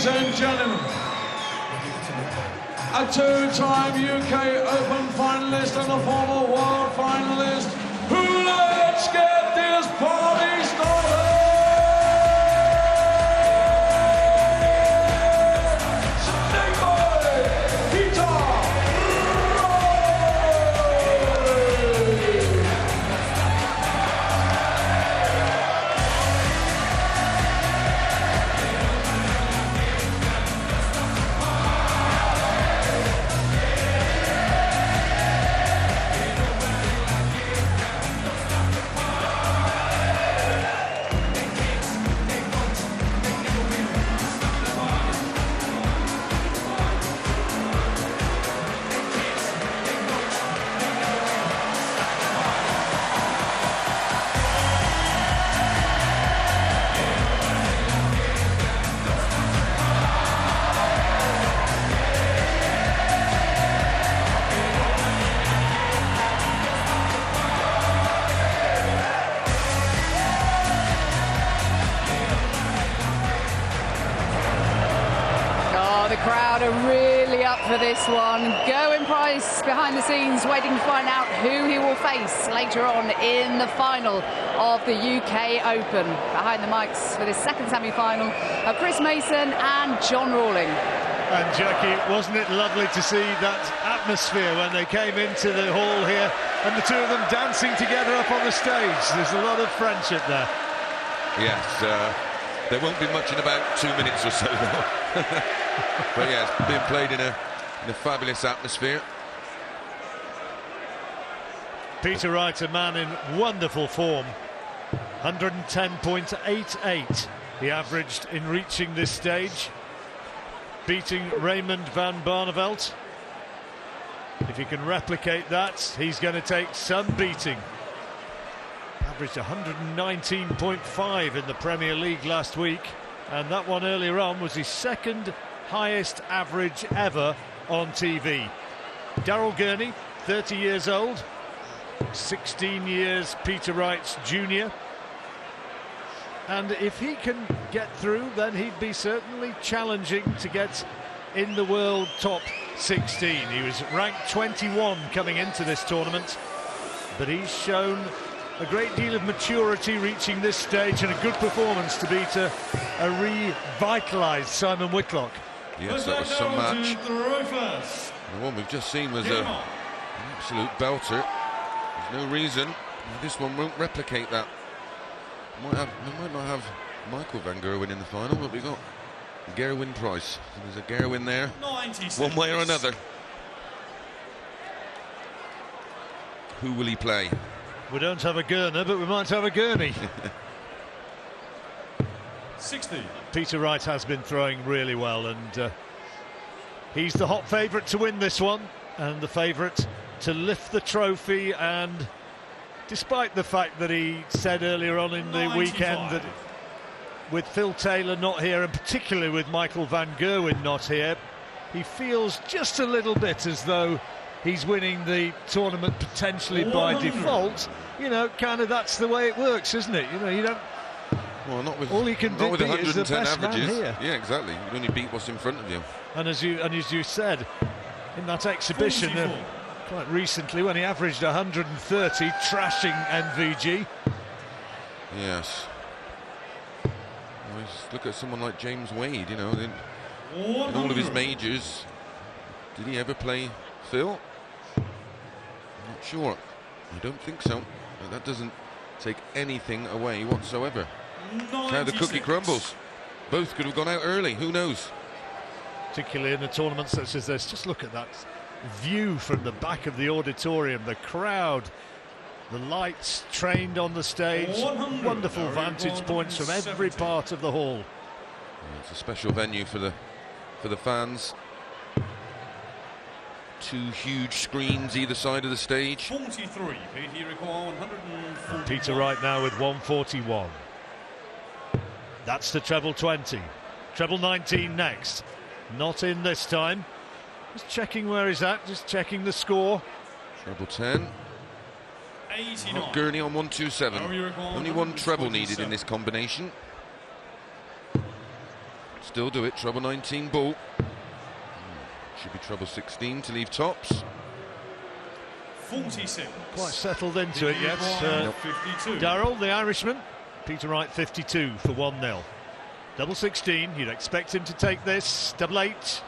Ladies and gentlemen, a two-time UK Open finalist and a former world finalist, who let's get this party started! The crowd are really up for this one. Gerwyn Price behind the scenes waiting to find out who he will face later on in the final of the UK Open. Behind the mics for this second semi-final are Chris Mason and John Rawling. And Jackie, wasn't it lovely to see that atmosphere when they came into the hall here and the two of them dancing together up on the stage? There's a lot of friendship there. Yes, there won't be much in about 2 minutes or so though. But yeah, it's being played in a fabulous atmosphere. Peter Wright, a man in wonderful form. 110.88 he averaged in reaching this stage, beating Raymond van Barneveld. If he can replicate that, he's going to take some beating. Averaged 119.5 in the Premier League last week, and that one earlier on was his second highest average ever on TV. Darryl Gurney, 30 years old, 16 years Peter Wright's junior, and if he can get through, then he'd be certainly challenging to get in the world top 16. He was ranked 21 coming into this tournament, but he's shown a great deal of maturity reaching this stage, and a good performance to beat a revitalised Simon Whitlock. Yes, that was some match. The one we've just seen was an absolute belter. There's no reason this one won't replicate that. We might not have Michael van Gerwen in the final, but we've got Gerwyn Price. So there's a Gerwyn there, one way or another. Who will he play? We don't have a Gurner, but we might have a Gurney. 60. Peter Wright has been throwing really well, and he's the hot favourite to win this one, and the favourite to lift the trophy. And despite the fact that he said earlier on in the weekend that with Phil Taylor not here, and particularly with Michael van Gerwen not here, he feels just a little bit as though he's winning the tournament potentially by default. You know, kind of that's the way it works, isn't it? You know, you don't. Well, not with all you can do with 110 is the best averages. Man here. Yeah, exactly. You can only beat what's in front of you. And as you said in that exhibition quite recently, when he averaged 130, trashing MVG. Yes. Well, look at someone like James Wade. You know, in all of his majors, did he ever play Phil? I'm not sure. I don't think so. But that doesn't take anything away whatsoever. That's how the cookie crumbles. Both could have gone out early. Who knows? Particularly in a tournament such as this. Just look at that view from the back of the auditorium. The crowd, the lights trained on the stage. Wonderful vantage points from every part of the hall. Yeah, it's a special venue for the fans. Two huge screens either side of the stage. 43. Peter Wright now with 141. That's the treble 20. Treble 19 next. Not in this time. Just checking where he's at, just checking the score. Treble 10. 89. Gurney on 127. Only one treble needed in this combination. still do it. Treble 19 ball. Should be treble 16 to leave tops. 46. Quite settled into it yet. 52. Darrell, the Irishman. Peter Wright 52 for 1-0. Double 16, you'd expect him to take this. Double 8.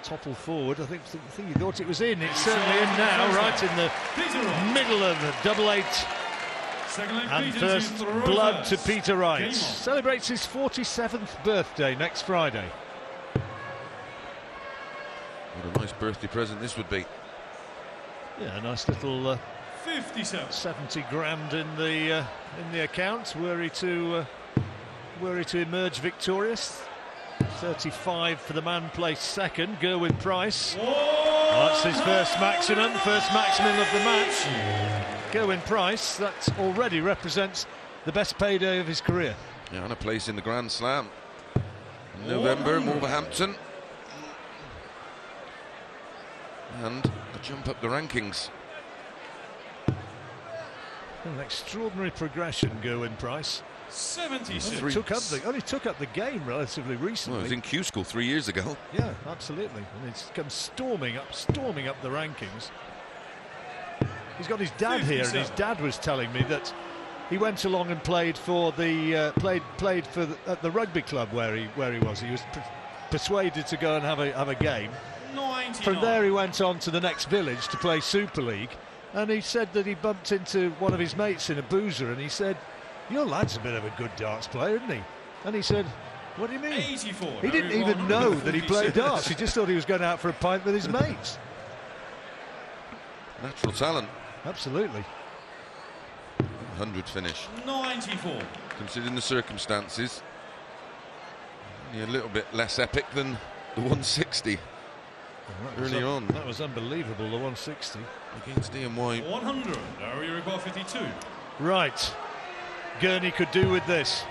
Topple forward, I think you thought it was in. It's certainly in now, right in the middle of the double 8. And first blood to Peter Wright. Celebrates his 47th birthday next Friday. What a nice birthday present this would be. Yeah, a nice little 57. 70 grand in the account. Were he to emerge victorious. 35 for the man placed second, Gerwin Price. That's his first maximum of the match. Gerwin Price, that already represents the best payday of his career. Yeah, and a place in the Grand Slam in November in Wolverhampton. And a jump up the rankings. An extraordinary progression, Gerwin Price. 76. Only took up the game relatively recently. Well, it was in Q School 3 years ago. Yeah, absolutely. And he's come storming up the rankings. He's got his dad 57. here, and his dad was telling me that he went along and played for the at the rugby club where he was. He was persuaded to go and have a game. 99. From there, he went on to the next village to play Super League, and he said that he bumped into one of his mates in a boozer, and he said, "Your lad's a bit of a good darts player, isn't he?" And he said, "What do you mean?" 84. He didn't even know that he played darts. He just thought he was going out for a pint with his mates. Natural talent. Absolutely. 100 finish. 94. Considering the circumstances, only a little bit less epic than the 160 earlier on. That was unbelievable, the 160. Against Ian White. 100. Area record 52. Right. Gurney could do with this.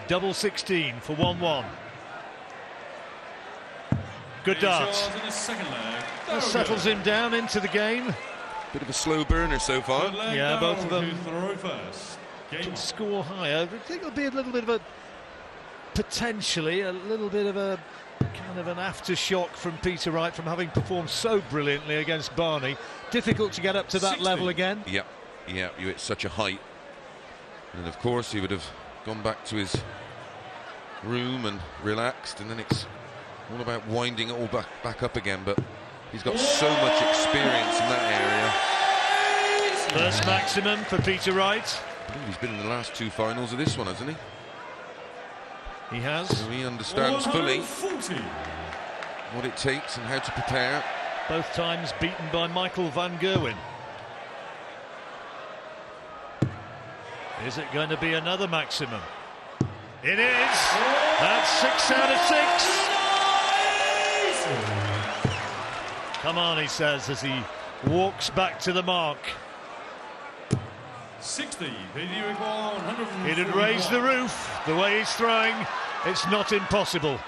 Double 16 for 1-1. Good darts. In the second leg. That settles him down into the game. Bit of a slow burner so far. Yeah, both of them throw first. Game score higher. I think it'll be a little bit of a potentially a little bit of a kind of an aftershock from Peter Wright from having performed so brilliantly against Barney. Difficult to get up to that 60. level again. Yep, you hit such a height. And of course he would have gone back to his room and relaxed, and then it's all about winding it all back up again, but he's got so much experience in that area. First maximum for Peter Wright. I believe he's been in the last 2 finals of this one, hasn't he? He has. So he understands fully 140. what it takes and how to prepare. Both times beaten by Michael van Gerwen. Is it going to be another maximum? It is. That's 6 out of 6. Come on, he says as he walks back to the mark. 60. Video record 141. It'd raise the roof. The way he's throwing, it's not impossible.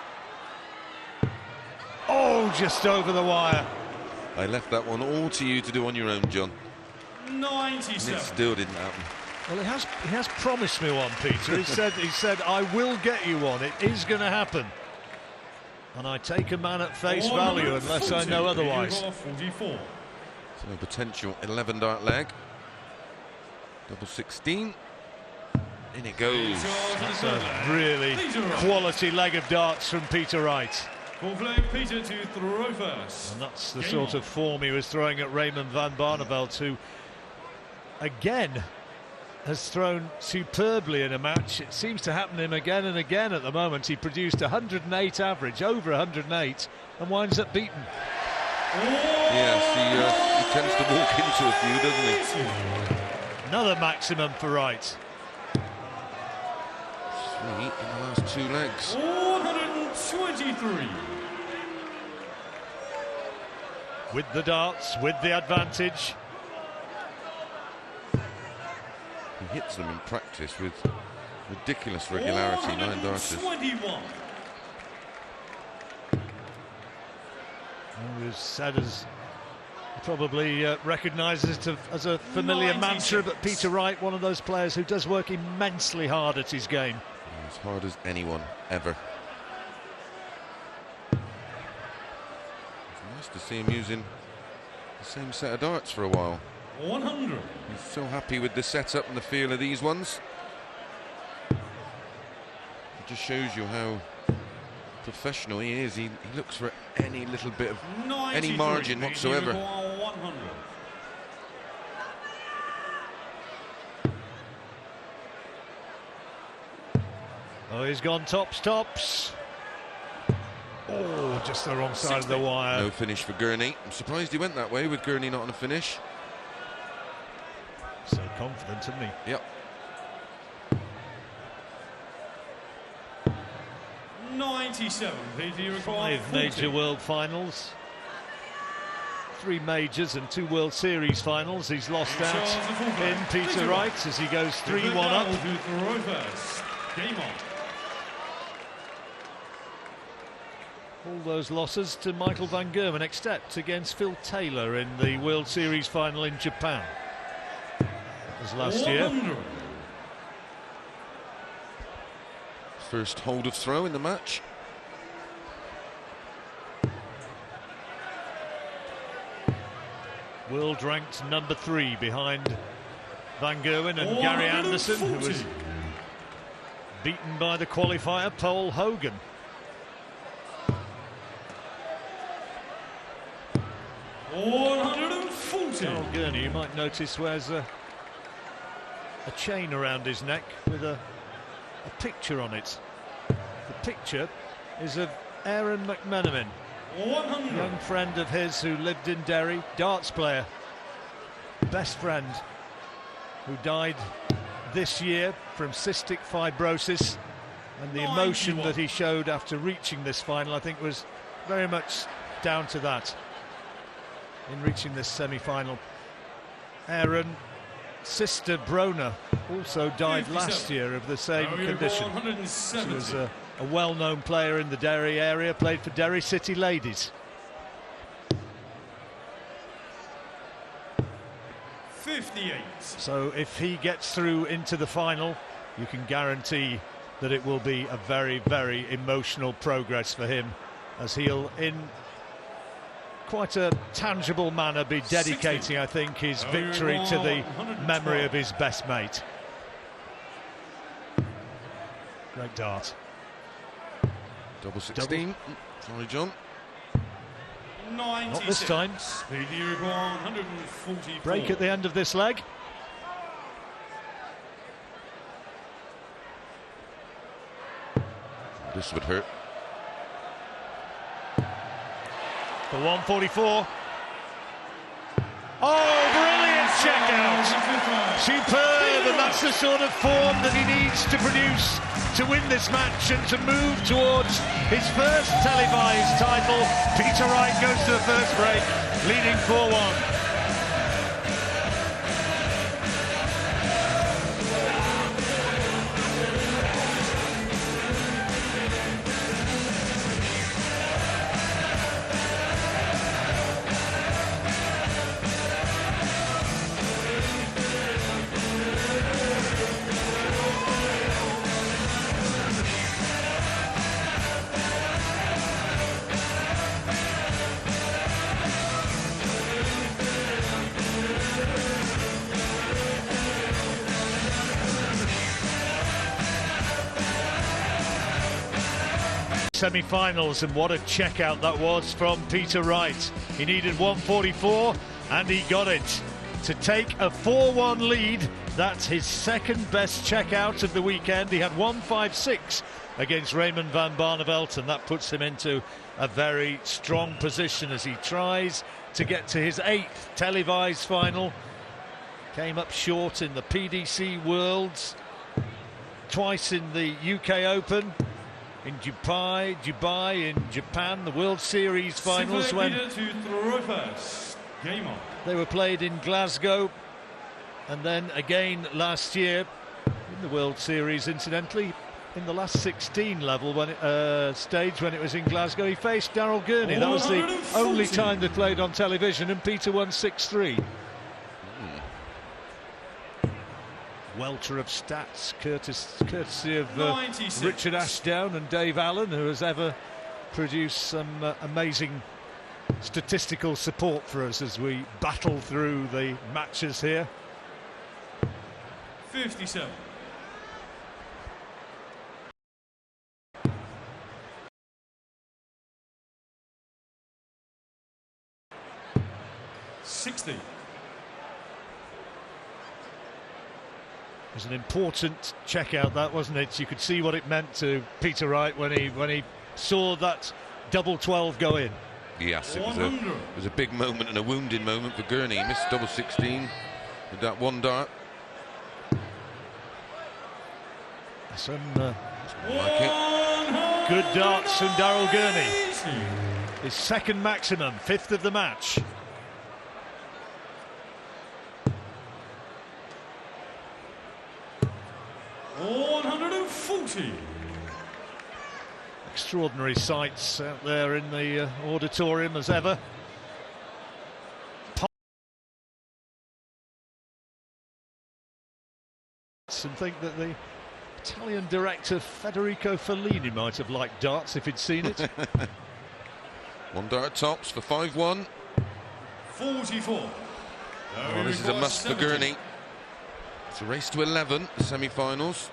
Oh, just over the wire. I left that one all to you to do on your own, John. 97. And it still didn't happen. Well, he has promised me one, Peter. He said I will get you one. It is going to happen. And I take a man at face value unless I know otherwise. 44. So a potential 11 dart leg. Double 16. In it goes. That's a really quality leg of darts from Peter Wright. Full flag Peter to throw first. And that's the sort of form he was throwing at Raymond van Barneveld, who again has thrown superbly in a match. It seems to happen to him again and again at the moment. He produced 108 average, over 108, and winds up beaten. Yes, he tends to walk into a few, doesn't he? Another maximum for Wright. 3 in the last 2 legs. 123. With the darts, with the advantage. He hits them in practice with ridiculous regularity, 9 darters. 21. It was said as probably recognises it as a familiar mantra, but Peter Wright, one of those players who does work immensely hard at his game. As hard as anyone, ever. It's nice to see him using the same set of darts for a while. 100. He's so happy with the setup and the feel of these ones. It just shows you how professional he is. He looks for any little bit of any margin whatsoever. 100. Oh, he's gone tops. Oh, just the wrong side of the wire. No finish for Gurney. I'm surprised he went that way with Gurney not on a finish. So confident, isn't he? Yep. 97. Peter, you require 5 major world finals, 3 majors and 2 World Series finals. He's lost out in Peter Wright as he goes 3-1 up. Game on. All those losses to Michael van Gerwen, except against Phil Taylor in the World Series final in Japan. That was last year. First hold of throw in the match. World ranked number 3 behind van Gerwen and Gary Anderson, who was beaten by the qualifier Paul Hogan. 140. Gurney, you might notice, wears a chain around his neck with a picture on it. The picture is of Aaron McMenamin, 100. young friend of his who lived in Derry, darts player, best friend, who died this year from cystic fibrosis, and the emotion that he showed after reaching this final, I think, was very much down to that. In reaching this semi-final, Aaron, sister Brona, also died last year of the same condition. She was a well-known player in the Derry area, played for Derry City Ladies. 58. So if he gets through into the final, you can guarantee that it will be a very, very emotional progress for him, as he'll, in quite a tangible manner, be dedicating, I think, his victory to the memory of his best mate. Great dart. Double 16. Sorry, John. 96. Not this time. 144. Break at the end of this leg. This would hurt. For 144. Oh, brilliant check out. Superb, and that's the sort of form that he needs to produce to win this match and to move towards his first televised title. Peter Wright goes to the first break, leading 4-1. Semi-finals, and what a checkout that was from Peter Wright. He needed 144 and he got it to take a 4-1 lead. That's his second best checkout of the weekend. He had 156 against Raymond van Barneveld, and that puts him into a very strong position as he tries to get to his 8th televised final. Came up short in the PDC Worlds, twice in the UK Open, in Dubai, in Japan, the World Series finals when they were played in Glasgow, and then again last year in the World Series, incidentally, in the last 16 level stage when it was in Glasgow, he faced Daryl Gurney. That was the only time they played on television, and Peter won 6-3. welter of stats, courtesy of 96. Richard Ashdown and Dave Allen, who has ever produced some amazing statistical support for us as we battle through the matches here. 57. It was an important check out, that, wasn't it? You could see what it meant to Peter Wright when he saw that double 12 go in. Yes, it was a big moment and a wounding moment for Gurney. He missed double 16 with that one dart. Some Like it. good darts from Daryl Gurney. His second maximum, 5th of the match. Extraordinary sights out there in the auditorium as ever. And think that the Italian director Federico Fellini might have liked darts if he'd seen it. One dart tops for 5-1. 44. Oh, this is a must for Gurney. It's a race to 11, the semi-finals.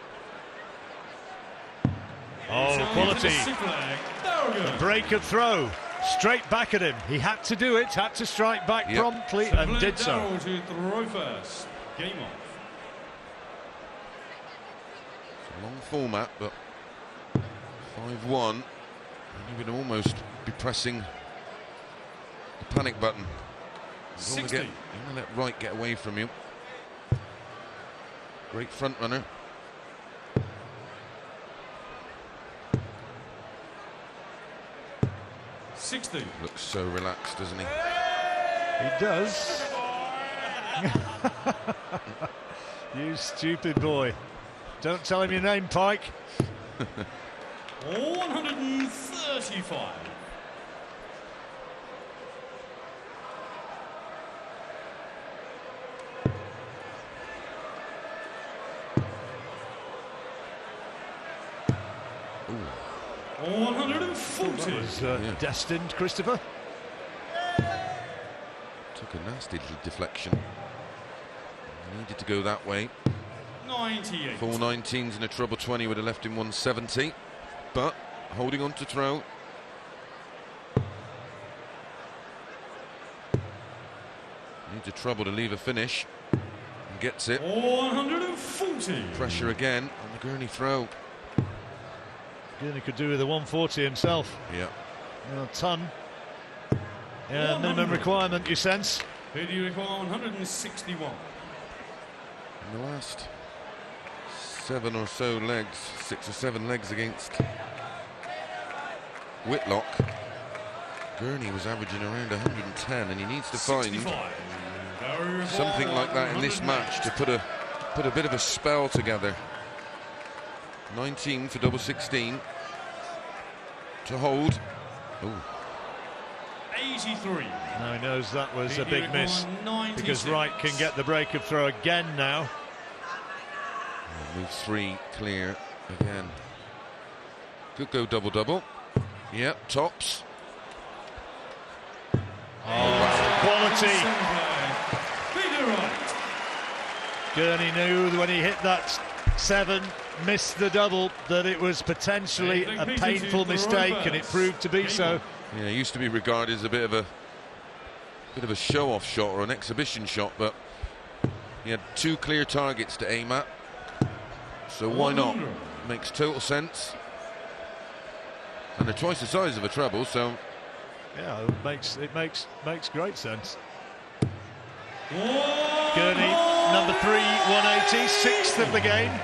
Oh, quality. The break of throw. Straight back at him. He had to do it, had to strike back promptly, and did so. To throw first. Game off. It's a long format, but 5-1. You would almost be pressing the panic button. You don't want to let Wright get away from you. Great front runner. Looks so relaxed, doesn't he? He does. You stupid boy. Don't tell him your name, Pike. 135. Ooh. 140. That was destined, Christopher. Took a nasty little deflection. Needed to go that way. 98. 4 19s and a treble 20 would have left him 170, but holding on to throw. Needs a treble to leave a finish. And gets it. 140. Pressure again on the Gurney throw. Gurney could do with a 140 himself. Yeah. A ton. Yeah, minimum requirement, you sense. Video requirement 161. In the last 7 or so legs, 6 or 7 legs against Whitlock, Gurney was averaging around 110, and he needs to find something like that in this match to put a bit of a spell together. 19 for double 16 to hold. Ooh. 83. Now he knows that was a big miss, because Wright can get the break of throw again now. Move 3 clear again. Could go double-double. Yep, tops. Oh, quality. Gurney knew when he hit that 7, missed the double, that it was potentially a painful mistake, and it proved to be so. Yeah, it used to be regarded as a bit of a show-off shot or an exhibition shot, but he had 2 clear targets to aim at, so why not? Makes total sense, and they're twice the size of a treble, so yeah, it makes great sense. Gurney, number 3, 180, 6th of the game.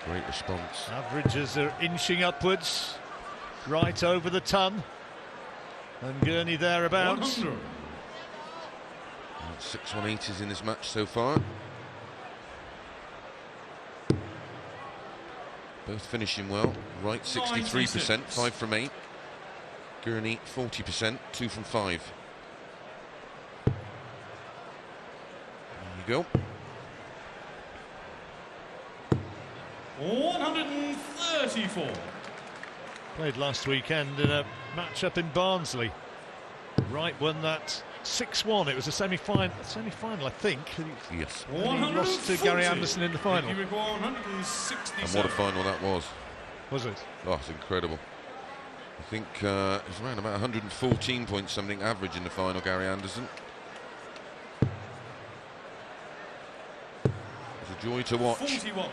Great response. Averages are inching upwards, right over the ton, and Gurney thereabouts. 6 180s in this match so far. Both finishing well. Wright 63%, 5 from 8. Gurney 40%, 2 from 5. There you go. 134. Played last weekend in a match-up in Barnsley. Wright won that 6-1. It was a semi-final, I think. Yes. He lost to Gary Anderson in the final. And what a final that was. Was it? Oh, it's incredible. I think it was around about 114 points something average in the final, Gary Anderson. It's a joy to watch. 41.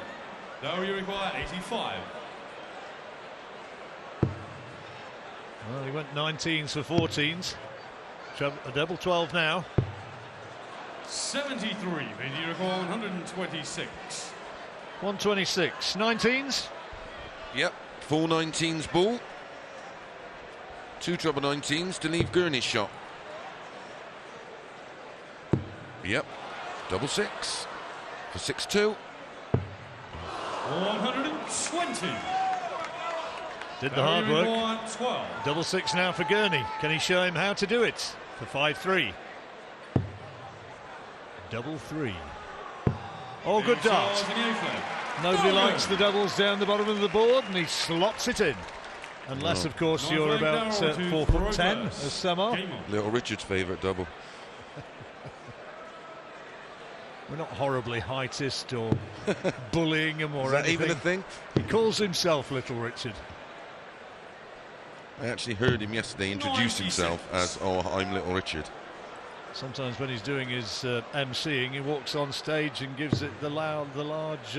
No, you require 85. Well, he went 19s for 14s. A double 12 now. 73. You require 126. 126. 19s. Yep. 4 19s ball. 2 treble 19s to leave Gurney's shot. Yep. Double 6 for 6-2. 120. Did the hard work. 12. Double 6 now for Gurney. Can he show him how to do it? For 5-3. Double 3. Oh, good dart. Nobody likes the doubles down the bottom of the board, and he slots it in. Unless, of course, you're about 4'10", as some are. Little Richard's favourite double. We're not horribly heightist or bullying him or Is that anything. even a thing? He calls himself Little Richard. I actually heard him yesterday introduce himself as, "Oh, I'm Little Richard." Sometimes when he's doing his MCing, he walks on stage and gives it the large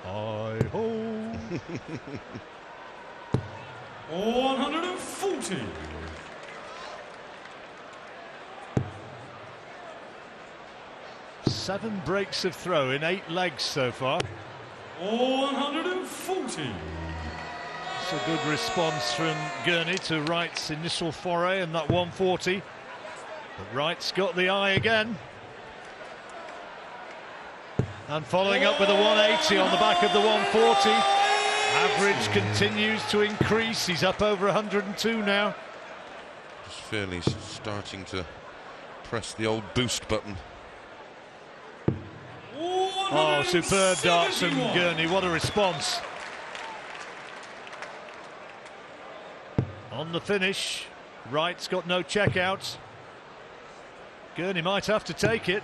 hi-ho. 140. Seven breaks of throw in 8 legs so far. 140. It's a good response from Gurney to Wright's initial foray and that 140. But Wright's got the eye again. And following up with a 180 on the back of the 140. Average continues to increase. He's up over 102 now. Just fairly starting to press the old boost button. Oh, superb darts from Gurney. What a response. On the finish, Wright's got no checkouts. Gurney might have to take it.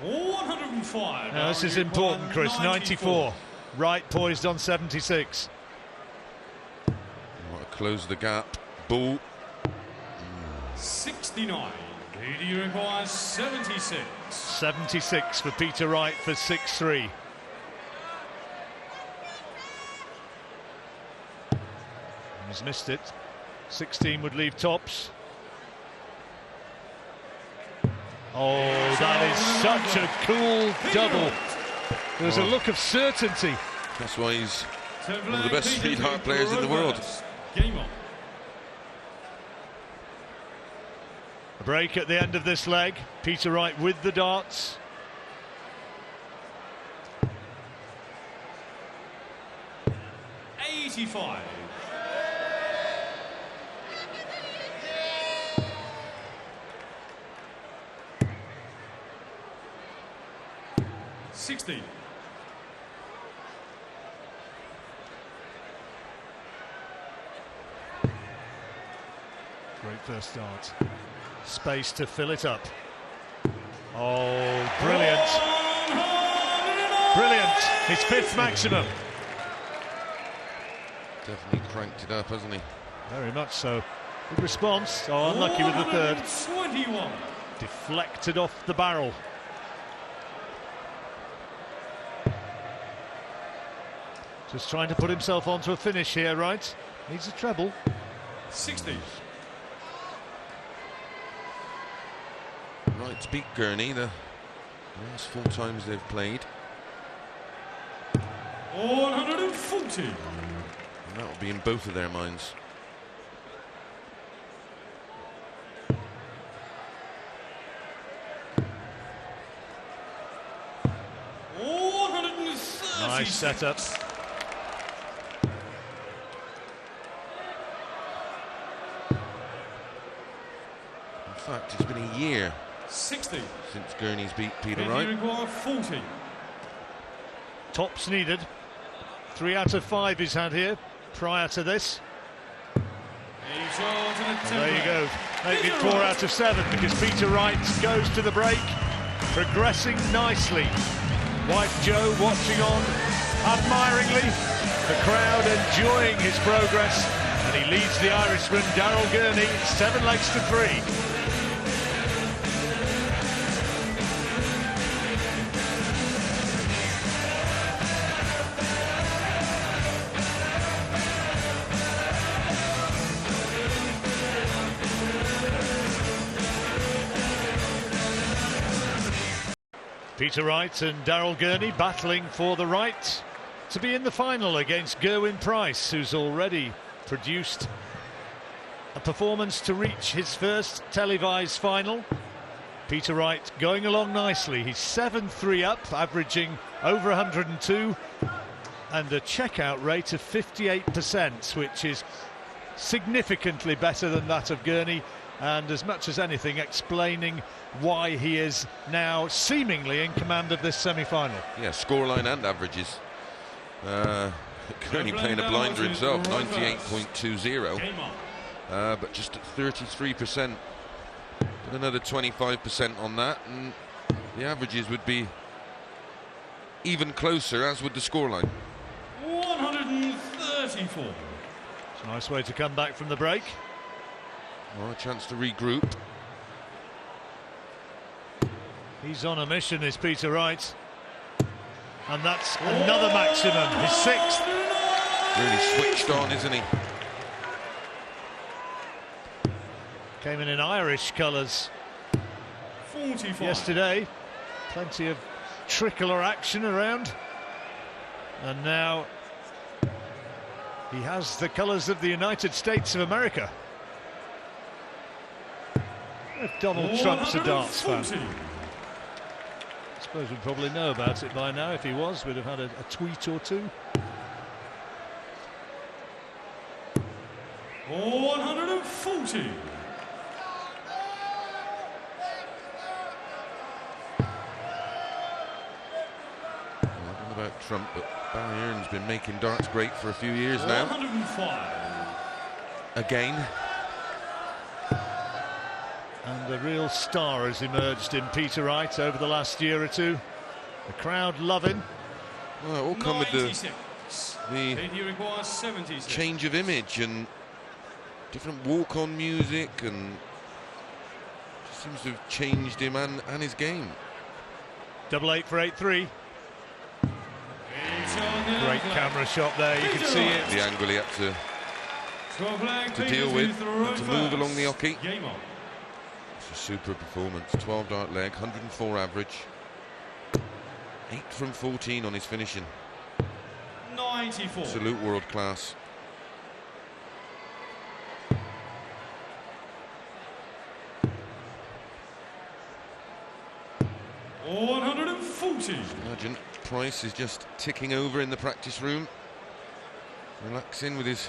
105. Now, this is important, Chris. 94. Wright poised on 76. Want to close the gap. Ball. 69. He requires 76. 76 for Peter Wright for 6-3. He's missed it. 16 would leave tops. Oh, that is such a cool double. There's a look of certainty. That's why he's one of the best sweetheart players in the world. Game on. A break at the end of this leg. Peter Wright with the darts. $85. $60. Great first start. Space to fill it up. Oh, brilliant. Brilliant. His 5th maximum. Definitely cranked it up, hasn't he? Very much so. Good response. Oh, unlucky with the 3rd. 21. Deflected off the barrel. Just trying to put himself onto a finish here, right? Needs a treble. 60. Wright's beat Gurney the last 4 times they've played. 140. And that will be in both of their minds. Nice setup. In fact, it's been a year 60. since Gurney's beat Peter He Wright. requires 40. Tops needed. 3 out of 5 he's had here prior to this. There you go, making it 4 out of 7 because Peter Wright goes to the break, progressing nicely. Wife Jo watching on admiringly, the crowd enjoying his progress, and he leads the Irishman Daryl Gurney 7 legs to 3. Peter Wright and Daryl Gurney battling for the right to be in the final against Gerwyn Price, who's already produced a performance to reach his first televised final. Peter Wright going along nicely. He's 7-3 up, averaging over 102 and a checkout rate of 58%, which is significantly better than that of Gurney, and as much as anything explaining why he is now seemingly in command of this semi-final. Yeah, scoreline and averages. Gurney playing a blinder himself, 98.20, but just at 33%. Put another 25% on that, and the averages would be even closer, as would the scoreline. 134. It's a nice way to come back from the break. Well, a chance to regroup. He's on a mission, is Peter Wright. And that's another maximum, his 6th. Really switched on, isn't he? Came in Irish colours 45. yesterday. Plenty of tricolor action around. And now he has the colours of the United States of America. If Donald Trump's a darts fan. I suppose we'd probably know about it by now. If he was, we'd have had a tweet or two. 140. I don't know about Trump, but Barry Hearn's been making darts great for a few years now. 105. Again. And a real star has emerged in Peter Wright over the last year or two. The crowd love him. Well, it all come with the He requires 76. change of image and different walk-on music, and just seems to have changed him and his game. 8-8 for 8-3. Great camera shot there, you can see it. The angle he had to deal with, and to move along the hockey. It's a super performance. 12 dart leg, 104 average. 8 from 14 on his finishing. 94. Absolute world class. Imagine Price is just ticking over in the practice room, relaxing with his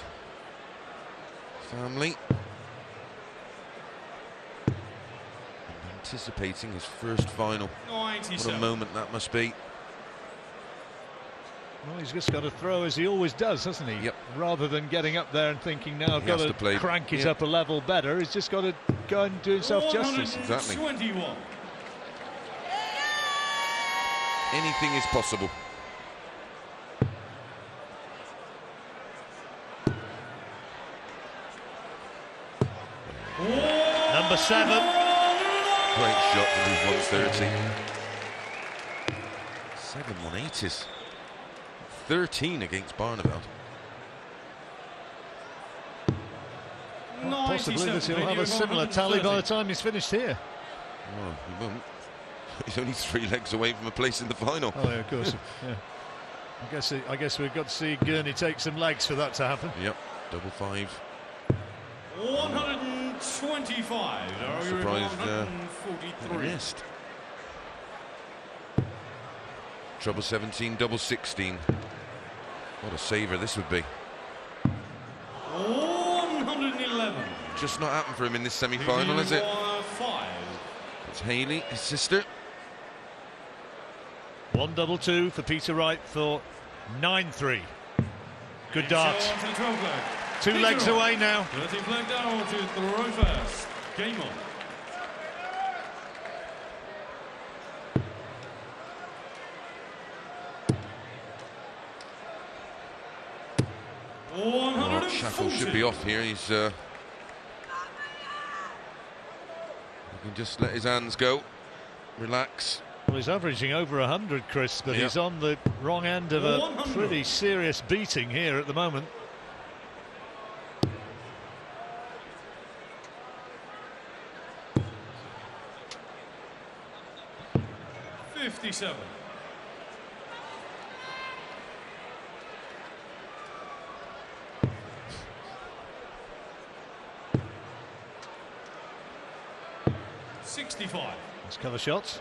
family, and anticipating his first final. 97. What a moment that must be. Well, he's just got to throw as he always does, hasn't he? Yep. Rather than getting up there and thinking, now I've He got has to to play. crank it Yep. up a level better. He's just got to go and do himself justice. Exactly. 21. Anything is possible. Number 7. Great shot to lose 130. 7 180s. 13 against Barneveld. Possibly that he'll have a similar tally by the time he's finished here. Oh, he won't. He's only 3 legs away from a place in the final. Oh, yeah, of course. Yeah. I guess we've got to see Gurney take some legs for that to happen. Yep, double 5. 125. I'm surprised he 143. missed. Treble 17, double 16. What a saver this would be. 111. Just not happened for him in this semi-final, is it? 5. It's Hayley, his sister. 1-2-2 for Peter Wright for 9-3. Good dart. 2 legs away now. 13 flag down to throw first. Game on. Oh, Shackle should be off here. He's he can just let his hands go, relax. Well, he's averaging over 100, Chris, but he's on the wrong end of a 100. pretty serious beating here at the moment. 57. Let's cover shots.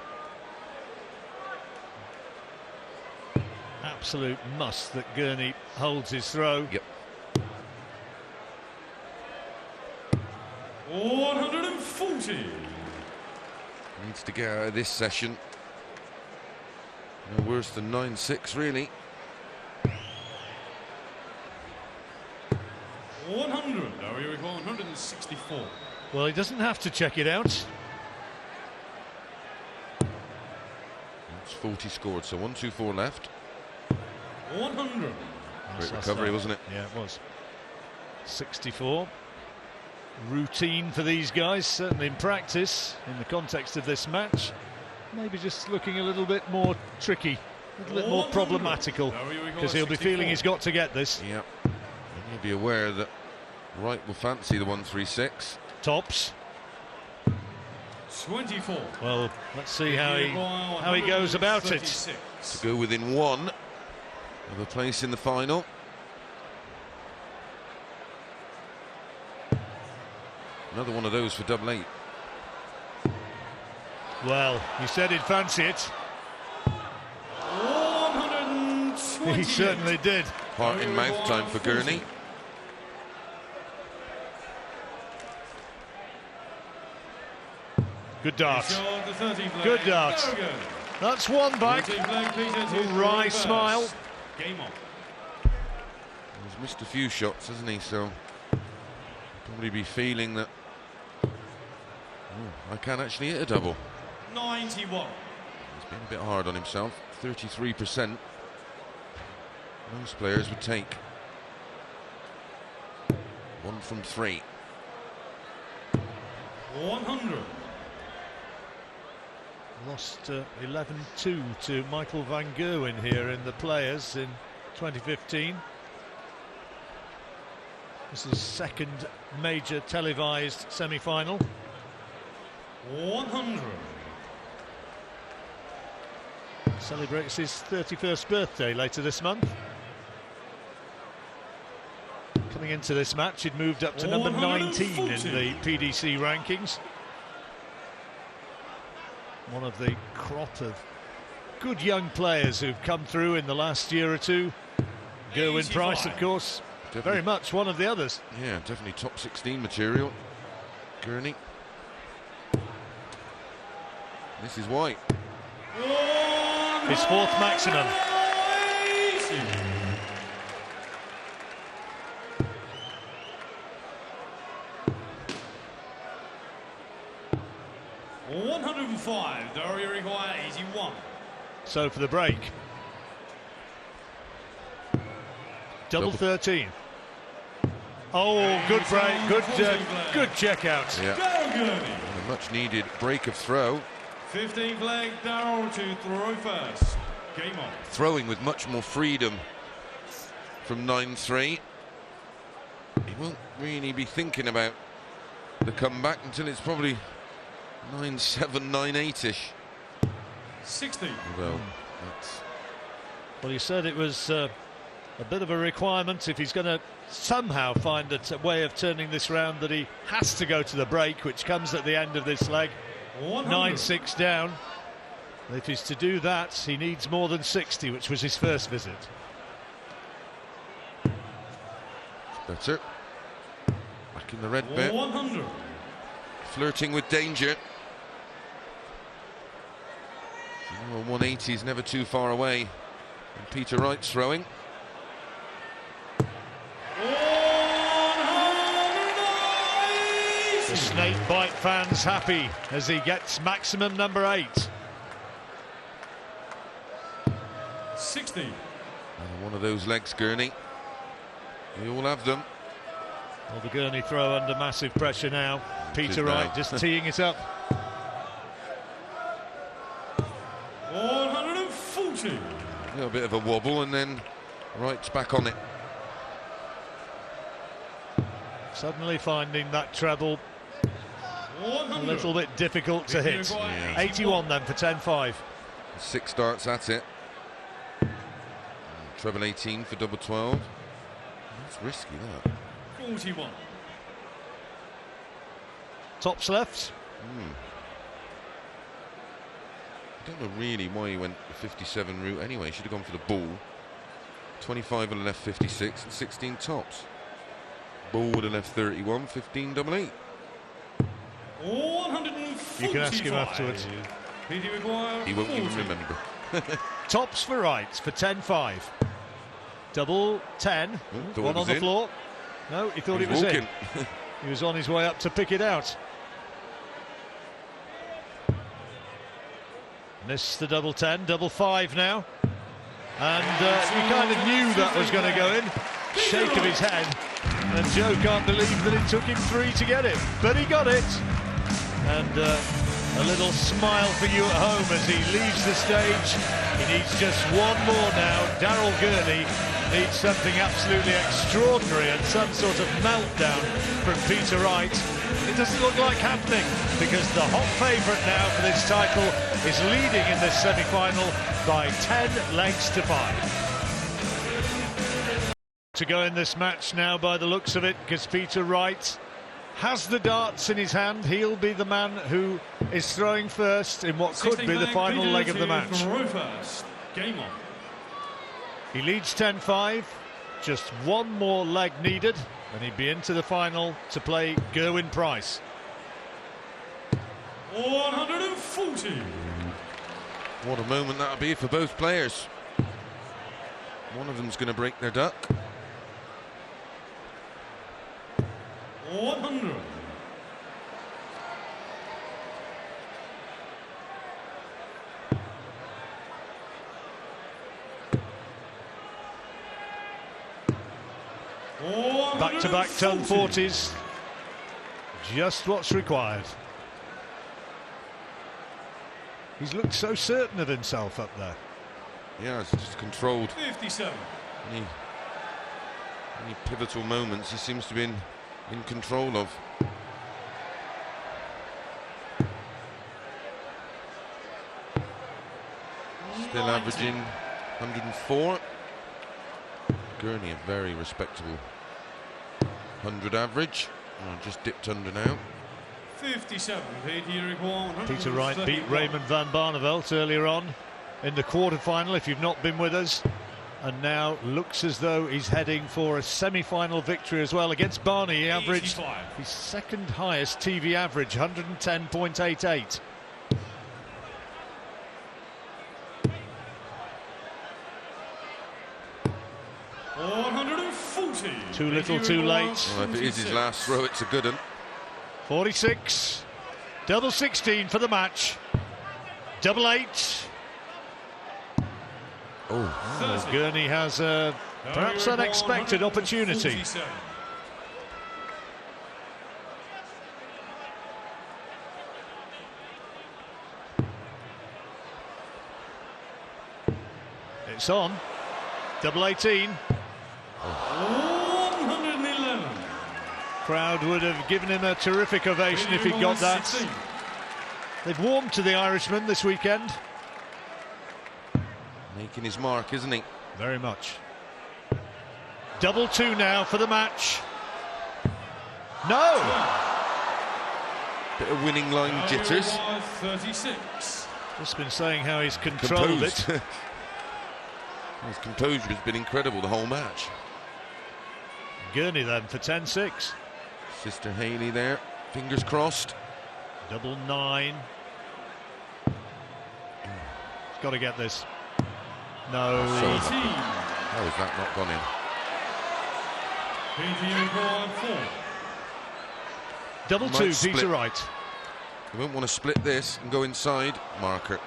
Absolute must that Gurney holds his throw. Yep. 140. Needs to get out of this session. No worse than 9-6, really. 100. Now we recall 164. Well, he doesn't have to check it out. It's 40 scored, so 1-2-4 left. 100. Great recovery, wasn't it? Yeah, it was. 64. Routine for these guys, certainly in practice, in the context of this match. Maybe just looking a little bit more tricky, a little bit more problematical, because he'll be feeling he's got to get this. Yep. And he'll be aware that Wright will fancy the 136. Tops. 24. Well, let's see how he goes about it. To go within one of a place in the final. Another one of those for double 8. Well, he said he'd fancy it. 120. He certainly did. Heart in mouth time for Gurney. Good dart. Good dart. That's one back. A wry smile. Game on. He's missed a few shots, hasn't he? So probably be feeling that I can actually hit a double. 91. He's been a bit hard on himself. 33%. Most players would take 1 from 3. 100. Lost 11-2 to Michael van Gerwen here in the Players in 2015. This is second major televised semi-final. 100. Celebrates his 31st birthday later this month. Coming into this match, he'd moved up to number 19 in the PDC rankings. One of the crop of good young players who've come through in the last year or two. Gerwyn Price, of course, Definitely. very much one of the others. Yeah, definitely top 16 material. Gurney. This is White. His fourth maximum. 105. Dario require 81. So for the break. Double 13. Oh, good break, good check out. Yeah. A much needed break of throw. 15 flag, Darrell to throw first. Game on. Throwing with much more freedom from 9-3. He won't really be thinking about the comeback until it's probably 9-7, 9-8-ish. 60. Although that's Well, you said it was a bit of a requirement if he's going to somehow find a way of turning this round, that he has to go to the break, which comes at the end of this leg. 9-6 down. If he's to do that, he needs more than 60, which was his first visit. better. Back in the red bit. 100. Flirting with danger. Well, 180 is never too far away. And Peter Wright's throwing. The snake bite fans happy as he gets maximum number 8. 60. One of those legs, Gurney. You all have them. Well, the Gurney throw under massive pressure now. Peter Wright just teeing it up. 140. A little bit of a wobble, and then Wright's back on it. Suddenly finding that treble a little bit difficult to hit. Yeah. 81 then for 10-5. 6 starts at it. Treble 18 for double 12. That's risky, that. 41. Tops left. I don't know really why he went the 57 route anyway. He should have gone for the ball. 25 on the left, 56, and 16 tops. Ball would have left 31, 15 double 8. 145. You can ask him afterwards. He won't even remember. Tops for Wright for 10-5. Double 10. One on the floor. No, he thought he was in. He was on his way up to pick it out. Missed the double 10, double 5 now. And he kind of knew that was going to go in. Shake of his head. And Joe can't believe that it took him 3 to get it. But he got it. And a little smile for you at home as he leaves the stage. He needs just one more now. Daryl Gurney needs something absolutely extraordinary and some sort of meltdown from Peter Wright. It doesn't look like happening because the hot favourite now for this title is leading in this semi-final by 10 legs to 5. To go in this match now by the looks of it, because Peter Wright has the darts in his hand. He'll be the man who is throwing first in what could be the final leg of the match. Game on. He leads 10-5, just one more leg needed, and he'd be into the final to play Gerwyn Price. 140. What a moment that'll be for both players. One of them's going to break their duck. 100. Back-to-back ton 40s. Just what's required. He's looked so certain of himself up there. Yeah, it's just controlled. 57. Any pivotal moments he seems to be in control of. Still averaging 104. Gurney a very respectable 100 average. Oh, just dipped under now. 57. Peter Wright beat Raymond van Barneveld earlier on in the quarter-final, if you've not been with us, and now looks as though he's heading for a semi-final victory as well. Against Barney, he averaged his second highest TV average, 110.88. Too little, too late. Well, if it is his last throw, it's a good one. 46, double 16 for the match, double 8. Oh, Gurney has a perhaps unexpected opportunity. It's on, double 18. 111. Crowd would have given him a terrific ovation if he'd got that. They've warmed to the Irishman this weekend. Making his mark, isn't he? Very much. Double 2 now for the match. No! Bit of winning line jitters. 36. Just been saying how he's controlled it. His composure has been incredible the whole match. Gurney then for 10-6. Sister Haley there, fingers crossed. Double 9. He's got to get this. No. How has that not gone in? Double Might two, split. Peter Wright. You won't want to split this and go inside. Marker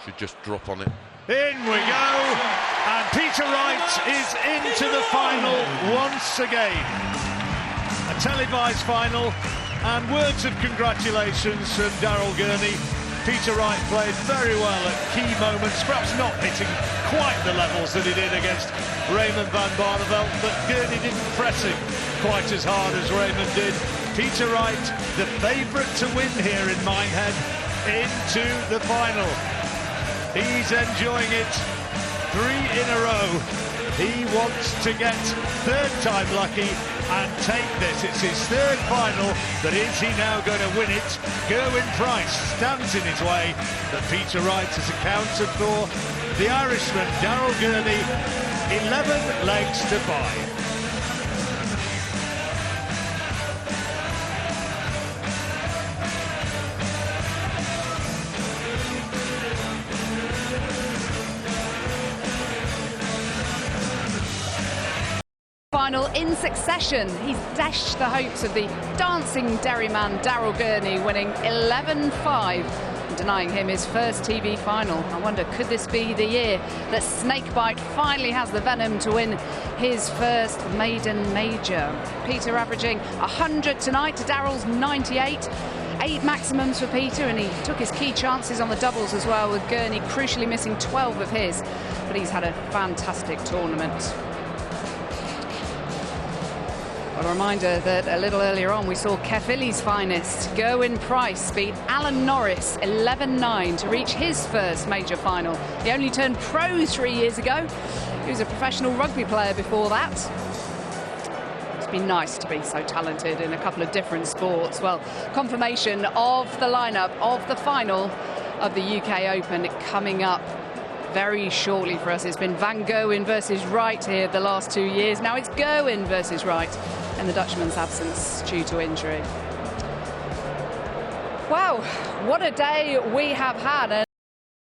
should just drop on it. In we go, and Peter Wright is into the final once again. A televised final, and words of congratulations from Daryl Gurney. Peter Wright played very well at key moments, perhaps not hitting quite the levels that he did against Raymond van Barneveld, but Gurney didn't press him quite as hard as Raymond did. Peter Wright, the favourite to win here in Minehead, into the final. He's enjoying it, 3 in a row. He wants to get third time lucky and take this. It's his third final, but is he now going to win it? Gerwyn Price stands in his way, but Peter Wright has accounted for. The Irishman, Daryl Gurney, 11 legs to 5. Final in succession. He's dashed the hopes of the dancing Derry man Daryl Gurney, winning 11-5, and denying him his first TV final. I wonder, could this be the year that Snakebite finally has the venom to win his first maiden major? Peter averaging 100 tonight to Daryl's 98. 8 maximums for Peter, and he took his key chances on the doubles as well, with Gurney crucially missing 12 of his. But he's had a fantastic tournament. A reminder that a little earlier on we saw Caerphilly's finest, Gerwyn Price, beat Alan Norris 11-9 to reach his first major final. He only turned pro 3 years ago. He was a professional rugby player before that. It's been nice to be so talented in a couple of different sports. Well, confirmation of the lineup of the final of the UK Open coming up very shortly for us. It's been Van Gerwen versus Wright here the last 2 years. Now it's Gerwyn versus Wright, and the Dutchman's absence due to injury. Wow, what a day we have had.